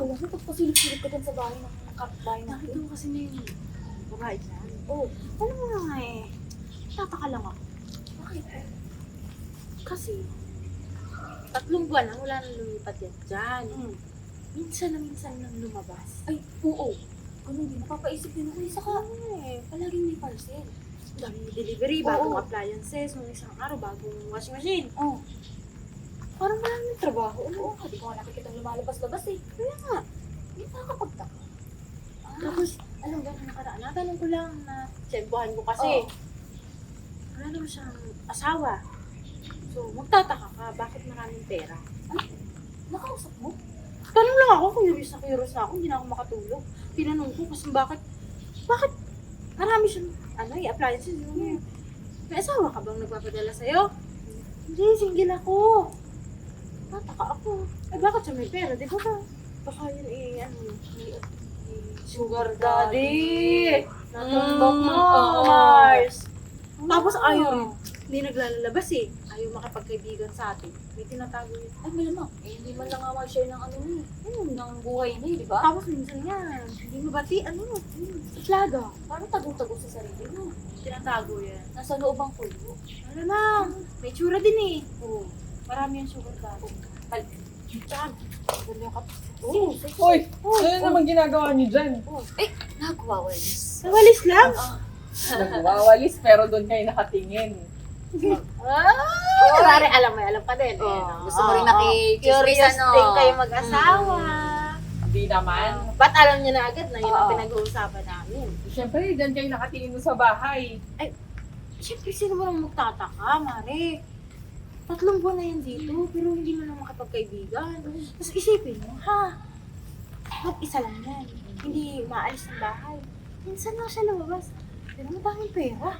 Wala mo, pagpasilip-silip ka dyan sa bahay ng kapitbahay natin. Nakita mo kasi na yung babae dyan. Oo. Alam mo nga eh, tataka lang ako. Bakit? Kasi, 3 buwan na wala nang lumipat yan dyan. Minsan lang lumabas. Ay, oo. Ganun din, napapaisip din ako. Saka, palaging may parcel. Daming delivery, Oo. bagong appliances, nung isang araw, bagong washing machine. Oo. Parang maraming trabaho. Oo, hindi ko nga nakikita lumalabas-labas eh. Kaya nga. Hindi nakakapagtaka. Tapos, alam ba, nakaraan, natanong ko lang na tsempohan ko kasi. Oo. Wala naman siyang asawa. So, magtataka ka, bakit maraming pera? Nakausap mo? Tanong lang ako, curious na ako, hindi na ako makatulog. Tinanong ko kasi bakit marami siyang, appliances. May asawa ka bang nagpapadala sa'yo? Hindi, single ako. Nataka ako. Bakit siya may pera? Di ba ba? Baka yun sugar daddy. Natumbok mo, Mars. Tapos ayaw rin. Hindi naglalabas eh. Ayaw makipagkaibigan sa atin. May tinatago yun. Ay, malamang. Hindi man lang nga mag-share ng ng buhay niya, di ba? Tapos minsan nga, hindi mabati, islaga. Parang tago-tago sa sarili mo. Tinatago yan. Nasa loob ang kulo. Malamang, may tsura din eh. Oo. Marami yung sugar daddy. Tsaka, ganda yung kapis. Oo. Hoy! Ano naman ginagawa niyo dyan? Ay, nagwawalis. Nawalis lang. Nagwawalis pero doon kayo nakatingin. Kunwari, alam ka din. Gusto mo rin nakikismis, Curious ano? din kayo mag-asawa. Hindi naman. Ba't alam niyo na agad na yun ang Oo. pinag-uusapan namin? Siyempre, dyan kayo nakatingin mo sa bahay. Siyempre, sino mo nang magtataka, Mare? 3 buwan na yan dito, pero hindi mo na makapagkaibigan. Tapos isipin mo, mag-isa lang yan. Hindi maalis ng bahay. Minsan lang siya lumabas. Pero madaming pera.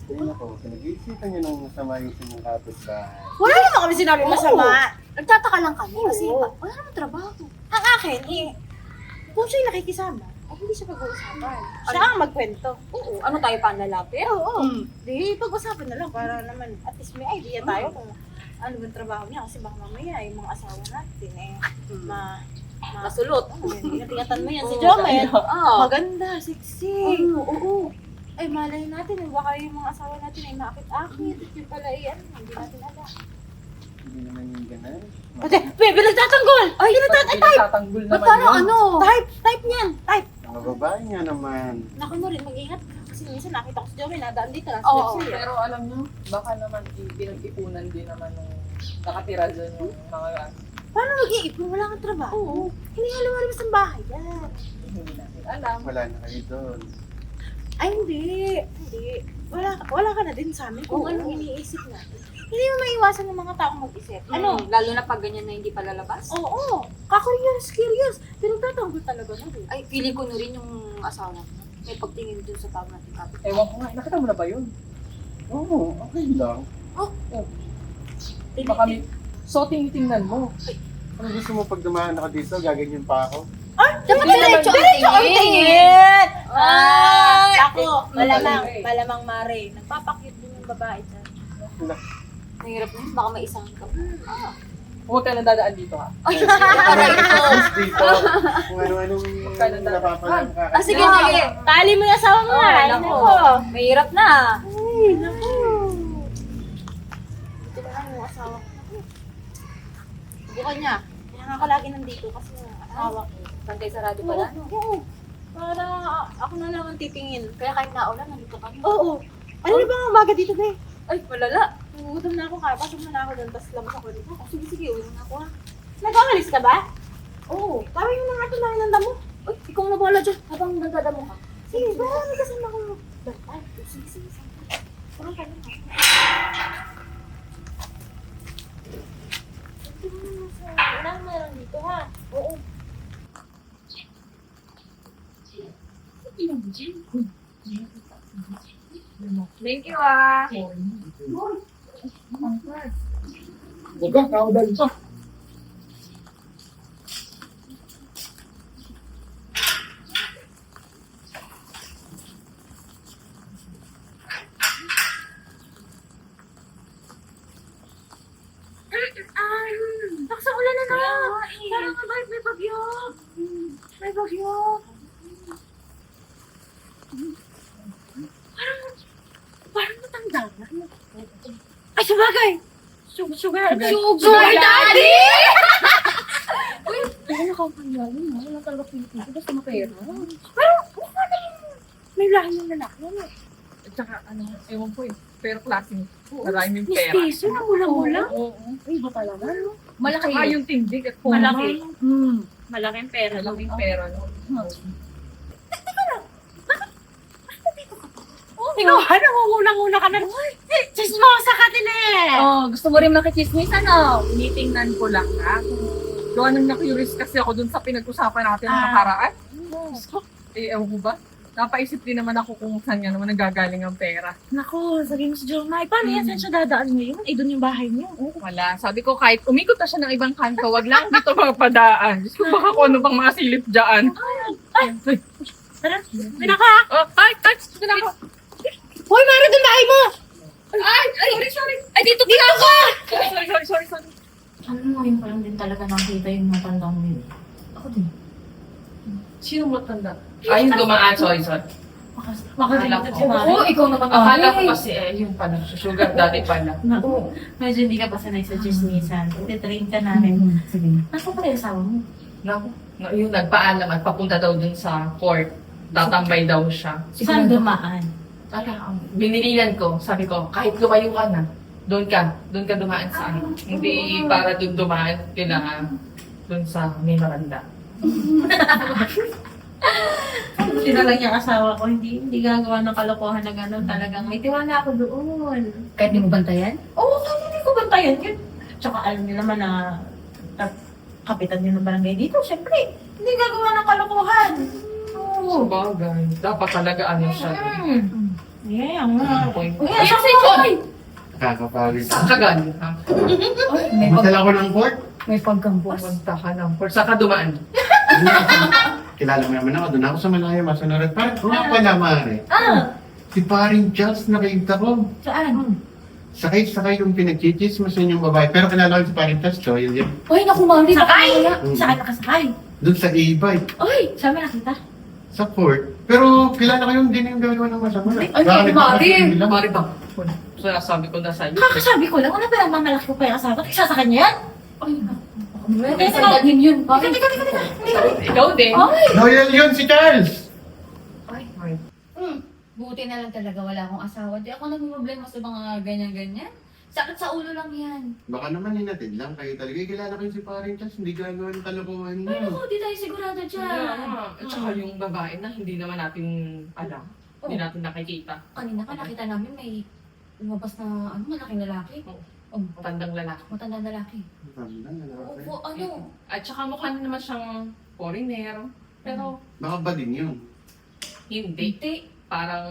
Ayun ako, pinag-iisipan niyo ng masama yung sinyong kapitbahay. Wala naman kami sinabi masama. Nagtataka lang kami kasi Oo. wala namang trabaho. Ang akin, kung siya'y nakikisama, hindi siya pag-uusapan. Siya ang magkwento. Oo, ano tayo panlalapit? Oo. Di, pag-usapan na lang para naman at least may idea tayo kung ano bang trabaho niya. Kasi baka mamaya yung mga asawa natin Masulot. tingatan mo yan si Oo. Jomel. Oo. Maganda, sexy. Oo. Ay, malay natin, baka yung mga asawa natin ay maakit-akit. Yung pala hindi natin alam. Hindi naman yung ganun. Pati, Bebe, nagtatanggol! Ay, Nagtatanggol Ba't naman parang yun. ano? type niyan, type. Mga babae nga naman. Naku mo rin, mag-ingat ka. Kasi minsan nakita ko si Jomel, nadaan dito lang Oo, siya. Pero alam niyo, baka naman pinag-ipunan din naman ng nakatira dyan yung mga Paano mag-iipon? Wala kang trabaho. Oo. Hindi nga lumalabas ng bahay yan. hindi natin alam. Wala na kayo doon. Ay, hindi. Wala ka na din sa amin kung Oo. anong iniisip natin. Hindi mo maiwasan ng mga taong mag-isip. Ano? Lalo na pag ganyan na hindi pa lalabas? Oo. Curious. Pero tatanggol talaga na din. Ay, feeling ko na rin yung asawa ko. May pagtingin dun sa tao natin kapit. Ewan ko nga, nakita mo na ba yun? Oo, okay lang. Baka may... So, tingnan mo. Ano gusto mo pag dumaan ako dito, gaganyan pa ako? Dapat Hindi diretso naman- ang tingin! Ay! Ako, malamang Mare. Nagpapakyut din yung babae dyan. Wala. Nahirap na, baka may isang ka. Huwag ka nang dadaan dito ha. Tapos dito, kung ano-anong Magkano na- napapalang ka. Ah, sige, sige. Tali mo yung asawa mo Oh, nga. Ay, nako. nako. Mahirap na. Ay, nako. Dito na lang yung asawa ko. Bukan niya. Kaya nga ka lagi nandito kasi yung asawa ko. Bantay sarado pala, no? Oo. Para ako na lang ang titingin. Kaya kahit naulan, nandito kami. Oo. Ano na ba ang umaga dito, be? Ay, malala. Nagugutom na ako, kapasok na ako doon, tapos labas ako dito. Oh, sige, uwi na ako ha. Nag-aalis ka ba? Oo. Tawag mo na nga ito na inanda mo. Ay, ikaw na bala dyan. Habang nagdadamo ka. Sige, baka may kasama ko. Ay, sige. Parang ka lang. Wala meron dito ha. Oo. Thank you, ah. Huwag ka, kaudan pa. Lakas ang ulan na na. Parang mabait, may bagyo. May bagyo. Parang matanda na. Ay, sabagay. Sugar daddy! Ay, nakakaya yun. Wala talaga pinipili. Basta mapera. Pero, mukha naman. May lahi ng lalaki yan eh. At saka, ewan ko eh. Pero klaseng maraming Miss pera. Piso na mula-mula. Oo. Ay, iba talaga, no? Malaki. Saka yung tindig at forma. Malaki. Malaking pera. Malaking pera, no? Ikaw, nangunguna-nguna ka na. Chismosa ka din eh. Oh, gusto mo rin makichismis, ano? Tinitingnan ko lang ha. So, anong na-curious kasi ako dun sa pinag-usapan natin ng nakaraan. Eh, ewan ko ba? Napaisip din naman ako kung saan nga naman nagagaling ang pera. Naku, sabi mo si Jomay, paano yan? Saan siya dadaan ngayon? Eh, doon yung bahay niyo. Wala. Sabi ko kahit umikot na siya ng ibang kanto, wag lang dito magpadaan. Diyos ko baka kung ano pang mga silip dyan. Tara, pinaka. Oh, ay, pinaka. Hoy, Mara, doon bahay mo! Sorry. Ay, dito ka ako! Sorry. Alam mo, yun pa lang din talaga nakita yung matandang mo yun. Ako din. Sino matanda? Ay, yung dumaan. Sorry. Makalimutan si Mara. Oo, ikaw naman. Akala ko kasi yun pala. Sugar daddy pala. Naku, medyo hindi ka pa sanay sa chismisan. Titrain ka namin. Sige. Nasaan pa yung asawa mo? Naku, yung nagpaalam at papunta daw dun sa court. Tatambay daw siya. Saan dumaan? Binililan ko. Sabi ko, kahit lumayo ka na, doon ka dumaan sa ano. Hindi para doon dumaan, kailangan doon sa may maranda. Buti na lang yung asawa ko. Hindi gagawa ng kalokohan na gano'n. Talagang may tiwala ako doon. Kahit di mo bantayan? Oo, kaya hindi ko bantayan yun. Tsaka alam niyo naman na kapitan niyo ng barangay dito. Siyempre, hindi gagawa ng kalokohan. Oo. Sabagay. Dapat talaga ano siya. Yeah, nga. Okay. Uy, asawa ko! Nakakapagod. Saan ka galing, ha? May Magdala ko ng court. may pagkampos. Pumunta ka ng court. Saan ka dumaan? Kilala mo naman ako. Doon ako sa Malaya, masunod. Parang nga pala, Mare. Si paring Charles nakita ko. Saan? Sakay yung pinagchichismasan yung babae. Pero kilala ko si paring Charles, so yun yun. Uy, naku, Mari. Sakay! Mm. Saan nakasakay? Doon sa e-bike. Uy, saan mo nakita? Sa court. Pero kilala ko yung din yung gagawa ng masama. Ay, Baka Mari! nagpapasok Mari ba? Sinasabi ko na sa'yo. Kakasabi ko lang, ano ba naman malaki ko pa yung asawa? Isa sa kanya yan? Ay, May sandalhin yun, Mari. ikaw din. Loyal yun si Charles! Ay. Buti na lang talaga wala akong asawa. Di ako nagmumblema sa mga ganyan-ganyan. Sakit sa ulo lang yan. Baka naman hinatid lang kayo talaga. Kilala ko yung si paring Charles. Hindi gagawa ng kalokohan niya. Ay, naku, di tayo sigurado dyan. At saka yung babae na hindi naman natin alam. Hindi natin nakikita. Kanina ka nakita namin may lumabas na malaking lalaki. Matandang lalaki. Matandang lalaki. Tanda, lalaki. Oo, ano? At saka mukha na naman siyang foreigner. Pero Baka ba din yun? hindi. Hindi. Parang,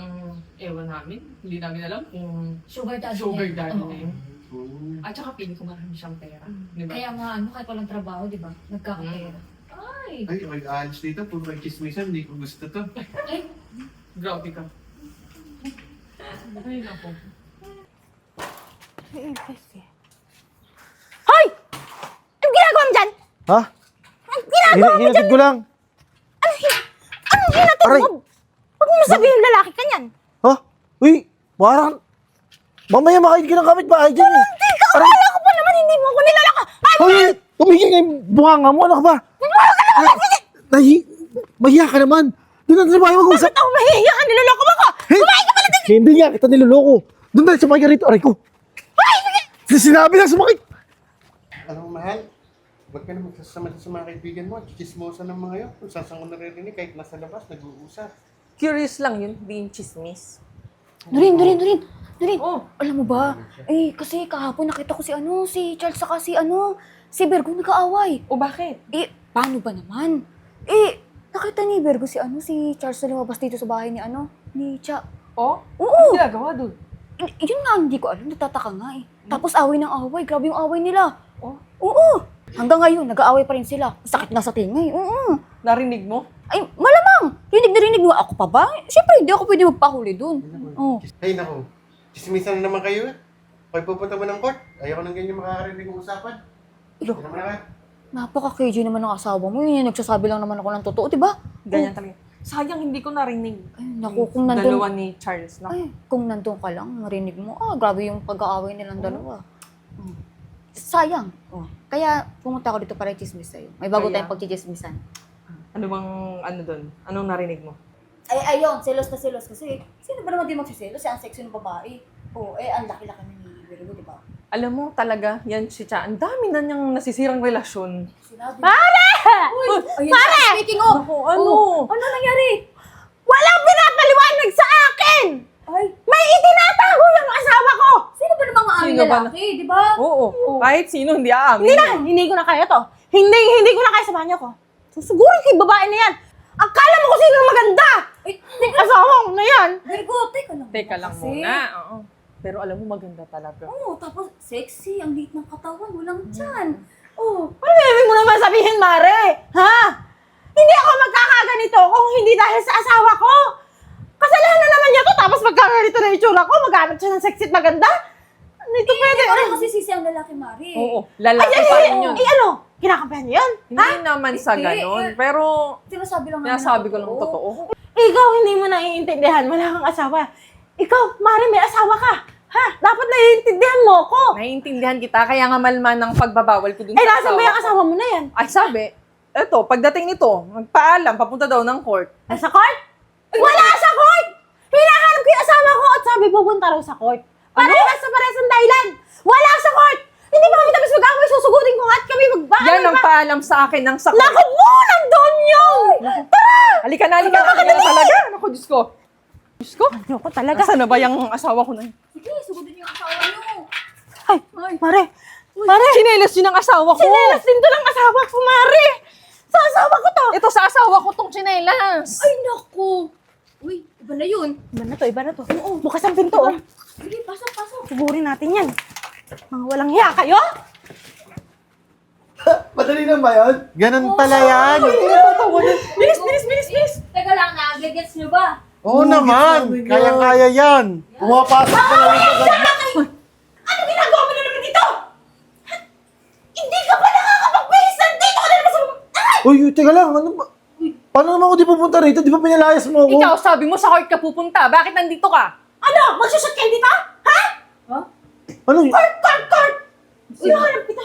ewan namin. Hindi namin alam kung Sugar daddy. sugar niya. daddy Oo. na yun. Oo. At saka piling ko marami siyang pera. Di ba? Kaya nga, kahit walang trabaho, di ba? Nagkakapera. Ay! Ay, alis dito. Puro ay chismisan. Hindi ko gusto to. Grabe ka. Ay, naku. Hoy! Anong ginagawa mo dyan? Ha? Hinatid ko lang. Anong hinatid Aray! mo? Huwag mo sabihin lalaki ka niyan. Ha? Uy, parang... Mamaya makain ka ng kapitbahay dyan eh. Hindi ka, akala ko pa naman hindi mo ako nilalaka. Ay, Hoy, tumigil nga yung bunganga mo. Ano ka ba? Mahiya ka naman. Doon na sa bahay mag-usap. bakit ako mahihiya ka? Niloloko mo ako? Kumain ka pala din! Hindi nga, kita niloloko. Doon na, sumakay ka rito. Aray ko. Sinabi lang sumakay. Alam mo, mahal? Ba't ka na magsasama sa mga kaibigan mo? Chismosa ng mga yun. Kung saan ko naririnig kahit nasa labas, nag-uusap. Curious lang yun, being chismis. Durin. Oh. Alam mo ba? Eh, kasi kahapon nakita ko si Charles saka si Virgo nag-aaway. O bakit? Eh, paano ba naman? Eh, nakita ni Virgo si Charles na lumabas dito sa bahay ni Cha. O? Oo! Ano ginagawa dun? Yun nga, hindi ko alam. Natataka nga eh. Tapos away ng away. Grabe yung away nila. Oh? Oo! Hanggang ngayon, nag-aaway pa rin sila. Sakit na sa tinga eh. Oo! Narinig mo? Ay, malamang! Rinig na rinig mo. Ako pa ba? Siyempre, hindi ako pwede magpahuli dun. Oo. Ay, naku. Chismisan na naman kayo. Kaya pupunta mo ng court, ayaw ko nang ganyan makakarinig ng usapan. Hindi naman na ka. Napaka-KJ naman ng asawa mo. Yun, nagsasabi lang naman ako ng totoo, di ba? Ganyan talaga. Sayang hindi ko narinig. Ay, naku, kung Dalawa nandun... ni Charles na. Ay, kung nandun ka lang, marinig mo, grabe yung pag-aaway nilang dalawa. Sayang. Kaya pumunta ako dito para i-chismis sa'yo. May bago Kaya? tayong pag-chismisan. Ano bang ano doon? Anong narinig mo? Ay, ayun, selos na selos kasi. Sino ba naman di magsiselos? Ang sexy ng babae. Ang laki-laki na ni Virgo, di ba? Alam mo talaga, yan si Cha. Ang dami na niyang nasisirang relasyon. Sinabi. Pare! Uy, ayun siya. Speaking of. Naku, ano? Ano nangyari? Walang pinapaliwanag sa akin! Ay, May itinatago yung asawa ko! sino ba namang aaming Sino ba lalaki, di ba? Oo. Kahit sino hindi aamin. Hindi ko na kaya to. Hindi ko na kaya sa banyo ko. Siguro kay babae na yan. Akala mo kung sino ang maganda! Ay, teka, Asawa ko na yan! Virgo, teka lang. Teka lang Kasi- muna. Oo. Pero alam mo, maganda talaga. Oo, tapos sexy, ang liit ng katawan, walang tiyan. Oh, Ano ibig mo naman sabihin, Mare? Ha? Hindi ako magkakaganito kung hindi dahil sa asawa ko. Kasalanan na naman niya to, tapos magkaganito na yung itsura ko, maghanap siya ng sexy at maganda. Dito pwede. hindi ko kasi sisi ang lalaki, Mari. Oo. Lalaki pa rin yun. ano? Kinakampihan niyo yun? Hindi naman sa Hindi, ganon. eh. Pero Sinasabi lang namin sinasabi ang ko lang totoo. Ikaw hindi mo naiintindihan, wala kang asawa. Ikaw, Mare, may asawa ka. Ha? Dapat naiintindihan mo ko. Naiintindihan kita, kaya nga malman ng pagbabawal ko dun Eh, sa nasan ba yung ko. asawa mo na yan? Ay, sabi, eto, pagdating nito, magpaalam, papunta daw ng court. Nasa court? Wala sa court! Hinahanap ko yung asawa ko at sabi pupunta raw sa court. Parehas sa parehas ang dahilan. Wala sa court! Hindi ba kami tapos mag-away, susugurin ko nga at kami magbahay. Yan ang paalam sa akin ng sa court. Naku mo! Nandun yun! Tara! Halika na talaga. Naku, Diyos ko. Diyos ko, Ayoko talaga. nasaan na ba yung asawa ko na yun? Sige, sugudin niyo ang asawa niyo. Ay, Mare! Mare! Sinelas yun ang asawa ko. Sinelas din to ng asawa ko, Mare! Sa asawa ko to! Ito sa asawa ko tong sinelas. Ay, naku. Uy, iba na yun. Iba na to. Oo, bukas ang pinto, oh. Sige, pasok, pasok. Sugurin natin yan. Mga walang hiya kayo? Madali lang ba yun? Ganun pala yan. Bilis. Teka lang, nag-gets niyo ba? Oo naman, kaya-kaya yan. Pumapasok ka lang agad. Ano ginagawa mo na naman dito? Hindi ka pa nakakapag-base! Nandito ka na naman sa... Uy, teka lang, ano ba? Paano naman ako di pupunta rito? Di ba pinalayas mo ako? Ikaw, sabi mo sa court ka pupunta. Bakit nandito ka? Ano? Magsushoot kayo dito? Ha? Ano? Court! Hinahanap kita.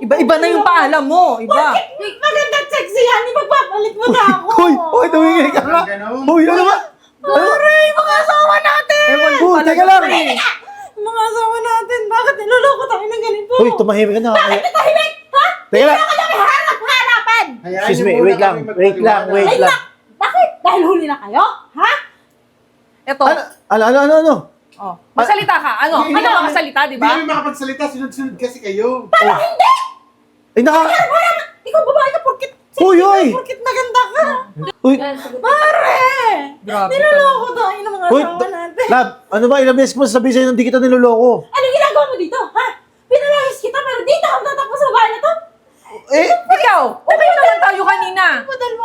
Iba-iba na yung paalam mo. Iba. Maganda at sexy yan. Ipagpapalit mo na ako. Uy, tumingin ka nga. Ganun. Uy, ano ba? Pare, mga asawa natin! Ewan ko Uy, talaga teka lang. eh. Mga asawa natin, bakit niloloko tayo ng ganito? Uy, tumahimik ka na. Tahimik! Ha? Teka lang. Kami harap-harapan! Hayaan Excuse niyo me, muna wait lang. kami Wait lang, magpaliwanag. wait Ay, lang. Bakit? Dahil huli na kayo? Ha? Ito. Ano? Oh. Magsalita ka. Ano? Hindi Ano naman- makasalita, di Hindi ba? kami makapagsalita, sunod-sunod kasi kayo. Ay, Ikaw babae ka, porkit Uy! maganda ka. Uy! Pare! Grabe Niloloko tayo ng mga Uy! asawa natin. Lab, ano ba? Ilang beses ko sabihin sa'yo hindi kita niloloko. Anong ginagawa mo dito? Ha? Pinalayas kita pero dito ka tatakbo sa babae na to? Eh, Ikaw, okay naman tayo kanina.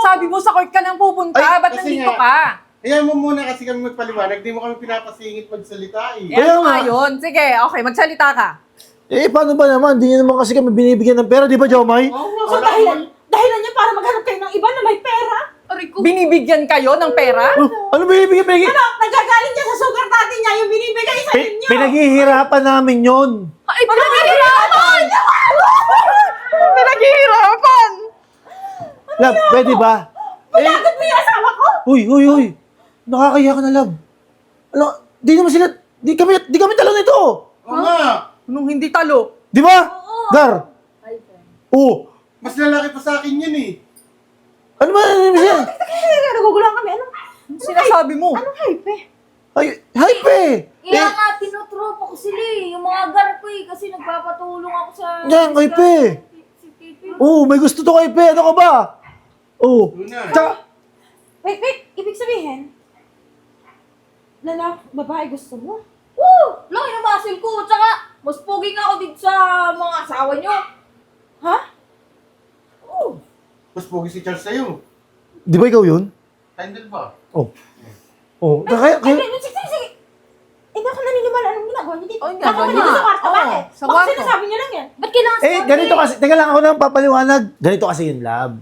Sabi mo sa court ka lang pupunta, Ay, ba't kasi nandito nga. ka? Hayaan mo muna kasi kami magpaliwanag, di mo kami pinapasingit magsalita eh. Eh, ano nga yun? Sige, okay, magsalita ka. paano ba naman? Di niya naman kasi kami binibigyan ng pera, di ba, Jomay? So dahilan niya para maghanap kayo ng iba na may pera? Binibigyan kayo ng pera? Ano binibigyan? Ano? Nagagaling niya sa sugar daddy niya yung binibigay sa inyo? Pinaghihirapan namin yon. Ay, pinaghihirapan! Pinaghihirapan! Lab, pwede ba? Pinagot mo yung asawa ko? Uy. Nakakaya ka na, Lab. Ano, di naman sila, di kami talo nito. Oo nga, Nung hindi talo. Di ba? Gar. Oo. mas lalaki pa sa akin yan eh. Ano ba? Ano ba siya? Naguguluhan kami. Anong Sinasabi mo. hype eh? Ay, hype eh. Kaya nga, tinutropa ko sila eh. Yung mga gar ko eh, kasi nagpapatulong ako sa... Yan, kay Pe. Si Titi. Oo, may gusto to kay Pe. Ano ka ba? Oo. Una. Tsaka, Wait. Ibig sabihin, babae gusto mo? Laki ng muscle ko. Tsaka, mas pogi nga ako dito sa mga asawa nyo. Ha? Mas pogi si Charles sa'yo. di ba ikaw yun? Tindal ba? Oo. Oo. Kaya, Sige. Hindi ako naniniwala Mal, anong ginagawa niyo dito? Oh, Bakit ginagawa dito niyo. sa kwarto? Oo, Bakit? sa Bakit kwarto. sinasabi niyo lang yan? Ba't kailangan Eh, ganito kasi, teka lang ako nang papaliwanag. Ganito kasi yun, love.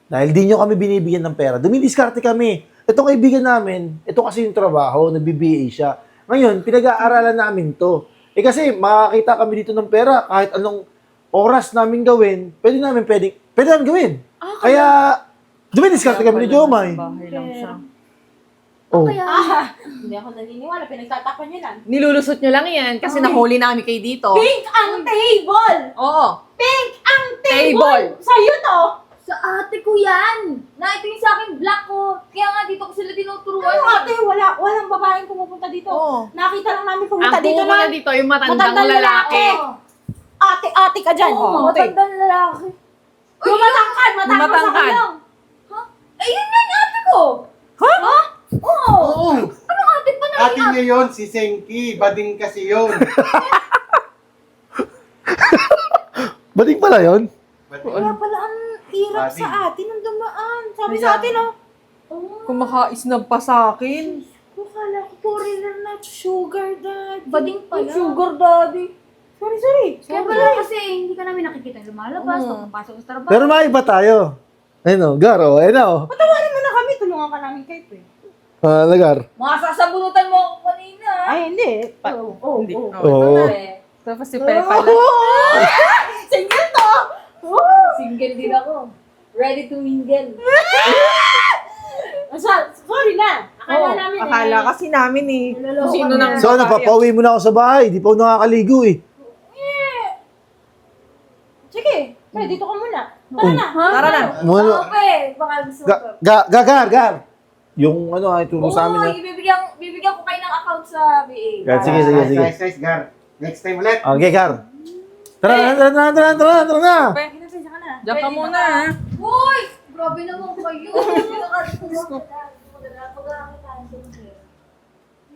Dahil di nyo kami binibigyan ng pera, dumidiskarte kami. Itong kaibigan namin, ito kasi yung trabaho, nag-BBA siya. Ngayon, pinag-aaralan namin to. Eh kasi, makakita kami dito ng pera, kahit anong oras namin gawin, pwede namin gawin. Kaya, dumidiskarte kami ni Jomay. Bahay lang siya. Oh. Hindi ako naniniwala. Pinagtatapan niyo lang. Nilulusot nyo lang yan kasi nahuli namin kayo dito. Pink ang table! Oo. Pink ang table! Table. Sa'yo to! Sa ate ko yan! Na ito yung sa akin, black ko. Kaya nga dito ko sila tinuturuan. Ano ate, walang babaeng pumupunta dito. Oo. Nakita lang namin Ang pumunta dito pumuna na dito, yung matandang matandang lalaki. ate ka dyan. Oo, ate. matandang lalaki. Yung matangkad sa Matangkad. kanyang. Ayun nga yung ate ko! Ha? Oo! Oo. Anong ate pa na? Ate niya yun, si Senki. Bading kasi yun. Bating pala yun? Kaya pala ang hirap Ate. sa atin nung dumaan. Sabi Kaya- sa atin, oh. Kumakaisnab pa sa akin. Kala ko foreigner na sugar daddy. Bading pala. Sugar daddy. Sorry. Kaya pala kasi hindi ka namin nakikita lumalabas, pagpapasok sa trabaho. Pero maiba tayo. Ayun o, Gar, o. Ayun o. Patawarin mo na kami. Tulungan ka namin kayo, eh. Gar. Mga sasabunutan mo ako kanina. Ay, hindi. Hindi. Oo. Tapos si Pepe pala. Single to! Single din ako. Ready to mingle. Sorry na. Akala namin Akala kasi namin eh. Naloloko Kung sino kami. nang So ano, papauwi mo na ako sa bahay. Di pa ako nakakaligo eh. Sige, kaya dito ka muna. Tara na. Tara na. Muna. Okay, baka gusto ko. Gar. Yung ano, ay turo sa amin na. Bibigyan ko kayo ng account sa BA. Gar, sige. Nice, Gar. Next time ulit. Okay, Gar. Tara na. Pinasensya ka na. Diyan ka muna ha. Uy! Grabe naman kayo. Pinakalimutan ko na. Pag-aakitan.